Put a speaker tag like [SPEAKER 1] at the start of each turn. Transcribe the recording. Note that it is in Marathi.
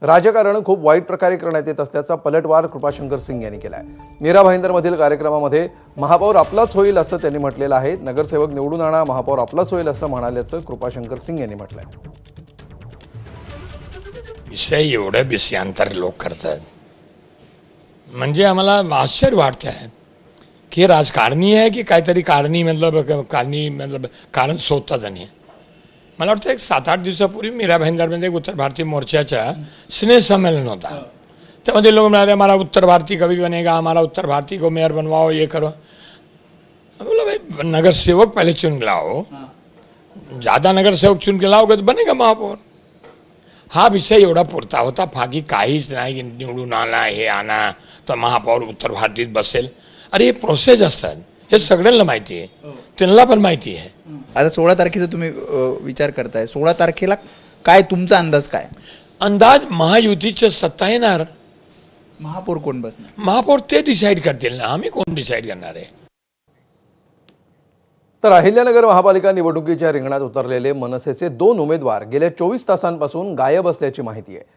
[SPEAKER 1] राजकारण खूप वाईट प्रकारे करण्यात येत असल्याचा पलटवार कृपाशंकर सिंग यांनी केला आहे। मीरा भाईंदरमधील कार्यक्रमामध्ये महापौर आपलाच होईल असं त्यांनी म्हटलेलं आहे। नगरसेवक निवडून आणा, महापौर आपलाच होईल असं म्हणाल्याचं कृपाशंकर सिंग यांनी म्हटलंय।
[SPEAKER 2] विषय एवढे विषयांतर लोक करतात म्हणजे आम्हाला आश्चर्य वाटतं की राजकारणी आहे की काहीतरी कारण शोधतात आणि मला वाटतं एक 7-8 दिवसापूर्वी मीरा भाईंदरमध्ये उत्तर भारतीय मोर्चाच्या स्नेह संमेलन होता। त्यामध्ये लोक म्हणाले हमारा उत्तर भारती कभी बनेगा, हमारा उत्तर भारती को मेयर बनवाओ, ये करो। बोला भाई नगर सेवक पहले चुन के लाओ, ज्यादा नगर सेवक चुन के लाओगे तो बनेगा महापौर। हा विषय एवढा पुरता होता, बाकी काहीच नाही की निवडून आला हे आणा तर महापौर उत्तर भारतीत बसेल। अरे हे प्रोसेस असतात, हे सगळ्यांना माहिती आहे, त्यांना पण माहिती आहे।
[SPEAKER 3] आता 16 तारखेचा तुम्ही विचार करताय, 16 तारखेला काय तुमचा अंदाज काय?
[SPEAKER 2] अंदाज महायुतीचं सत्ता येणार,
[SPEAKER 3] महापौर कोण बसणार?
[SPEAKER 2] महापौर ते डिसाईड करतील ना, आम्ही कोण डिसाईड करणार आहे?
[SPEAKER 1] तर अहिल्यानगर महापालिका निवडणुकीच्या रिंगणात उतरलेले मनसेचे 2 उमेदवार गेल्या 24 तासांपासून गायब असल्याची माहिती आहे।